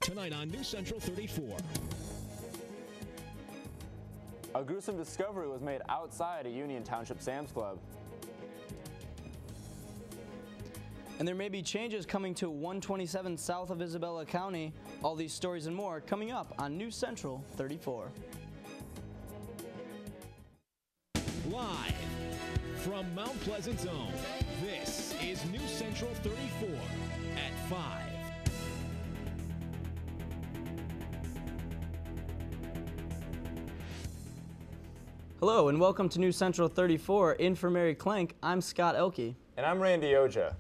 Tonight on News Central 34. A gruesome discovery was made outside a Union Township Sam's Club. And there may be changes coming to 127 south of Isabella County. All these stories and more coming up on News Central 34. Live from Mount Pleasant's own, this is News Central 34 at 5. Hello and welcome to News Central 34. In for Mary Clank, I'm Scott Elke. And I'm Randy Oja.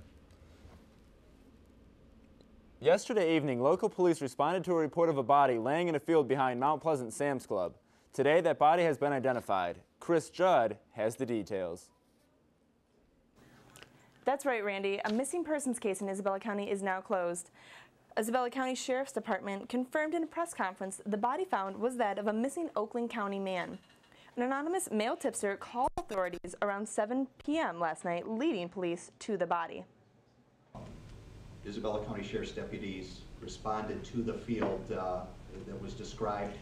Yesterday evening, local police responded to a report of a body laying in a field behind Mount Pleasant Sam's Club. Today, that body has been identified. Chris Judd has the details. That's right, Randy. A missing persons case in Isabella County is now closed. Isabella County Sheriff's Department confirmed in a press conference the body found was that of a missing Oakland County man. An anonymous male tipster called authorities around 7 p.m. last night, leading police to the body. Isabella County Sheriff's deputies responded to the field that was described.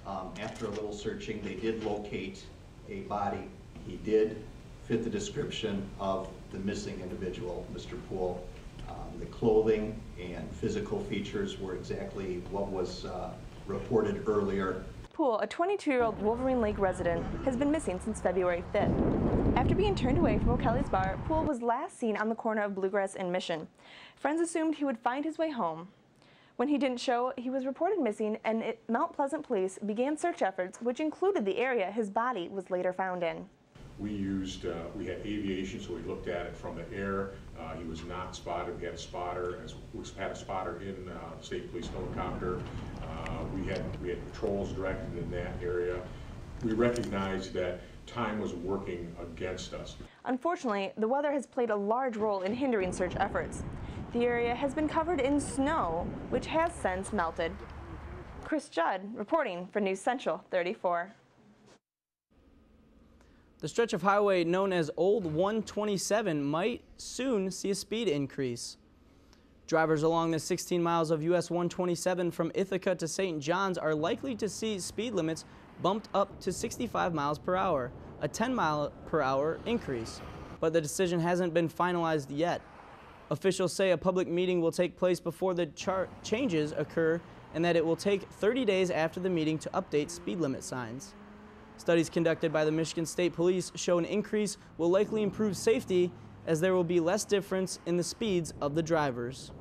After a little searching, they did locate a body. He did fit the description of the missing individual, Mr. Poole. The clothing and physical features were exactly what was reported earlier. Poole, a 22-year-old Wolverine Lake resident, has been missing since February 5th. After being turned away from O'Kelly's bar, Poole was last seen on the corner of Bluegrass and Mission. Friends assumed he would find his way home. When he didn't show, he was reported missing, and Mount Pleasant police began search efforts, which included the area his body was later found in. We had aviation, so we looked at it from the air. He was not spotted. We had a spotter, in the state police helicopter. We had patrols directed in that area. We recognized that time was working against us. Unfortunately, the weather has played a large role in hindering search efforts. The area has been covered in snow, which has since melted. Chris Judd reporting for News Central 34. The stretch of highway known as Old 127 might soon see a speed increase. Drivers along the 16 miles of US 127 from Ithaca to St. John's are likely to see speed limits bumped up to 65 miles per hour, a 10 mile per hour increase. But the decision hasn't been finalized yet. Officials say a public meeting will take place before the changes occur and that it will take 30 days after the meeting to update speed limit signs. Studies conducted by the Michigan State Police show an increase will likely improve safety as there will be less difference in the speeds of the drivers.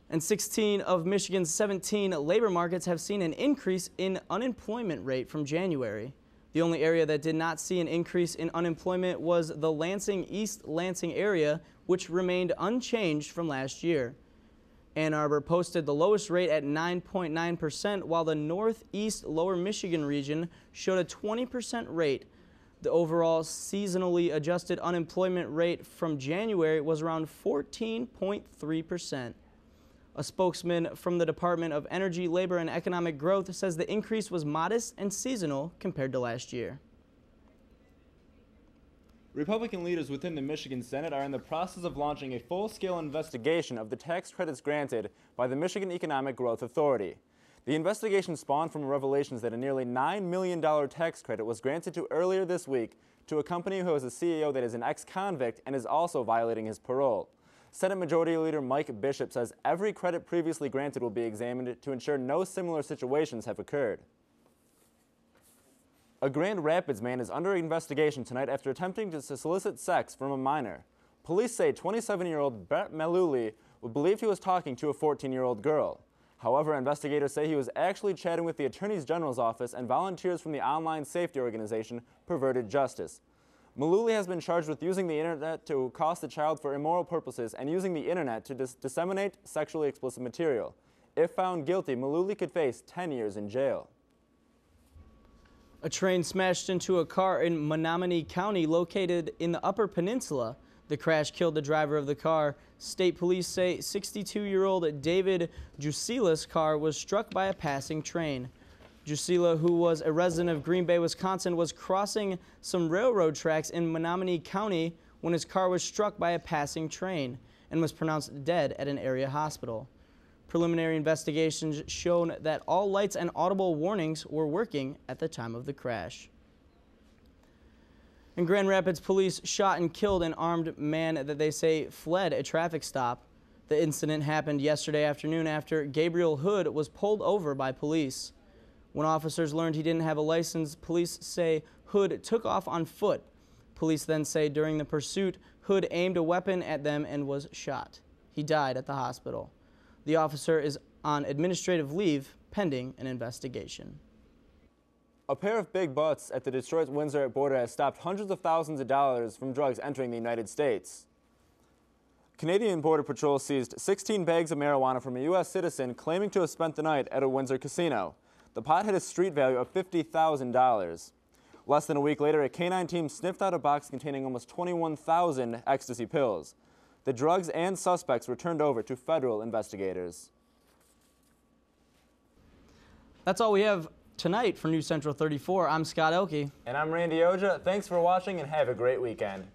And 16 of Michigan's 17 labor markets have seen an increase in unemployment rate from January. The only area that did not see an increase in unemployment was the Lansing East Lansing area, which remained unchanged from last year. Ann Arbor posted the lowest rate at 9.9%, while the Northeast Lower Michigan region showed a 20% rate. The overall seasonally adjusted unemployment rate from January was around 14.3%. A spokesman from the Department of Energy, Labor, and Economic Growth says the increase was modest and seasonal compared to last year. Republican leaders within the Michigan Senate are in the process of launching a full-scale investigation of the tax credits granted by the Michigan Economic Growth Authority. The investigation spawned from revelations that a nearly $9 million tax credit was granted to earlier this week to a company who has a CEO that is an ex-convict and is also violating his parole. Senate Majority Leader Mike Bishop says every credit previously granted will be examined to ensure no similar situations have occurred. A Grand Rapids man is under investigation tonight after attempting to solicit sex from a minor. Police say 27-year-old Brett Maluli believed he was talking to a 14-year-old girl. However, investigators say he was actually chatting with the Attorney General's office and volunteers from the online safety organization Perverted Justice. Maluli has been charged with using the internet to accost the child for immoral purposes and using the internet to disseminate sexually explicit material. If found guilty, Maluli could face 10 years in jail. A train smashed into a car in Menominee County located in the Upper Peninsula. The crash killed the driver of the car. State police say 62-year-old David Jusila's car was struck by a passing train. Jusila, who was a resident of Green Bay, Wisconsin, was crossing some railroad tracks in Menominee County when his car was struck by a passing train and was pronounced dead at an area hospital. Preliminary investigations shown that all lights and audible warnings were working at the time of the crash. In Grand Rapids, police shot and killed an armed man that they say fled a traffic stop. The incident happened yesterday afternoon after Gabriel Hood was pulled over by police. When officers learned he didn't have a license, police say Hood took off on foot. Police then say during the pursuit, Hood aimed a weapon at them and was shot. He died at the hospital. The officer is on administrative leave pending an investigation. A pair of big butts at the Detroit-Windsor border has stopped hundreds of thousands of dollars from drugs entering the United States. Canadian Border Patrol seized 16 bags of marijuana from a U.S. citizen claiming to have spent the night at a Windsor casino. The pot had a street value of $50,000. Less than a week later, a canine team sniffed out a box containing almost 21,000 ecstasy pills. The drugs and suspects were turned over to federal investigators. That's all we have tonight for News Central 34. I'm Scott Elke. And I'm Randy Oja. Thanks for watching and have a great weekend.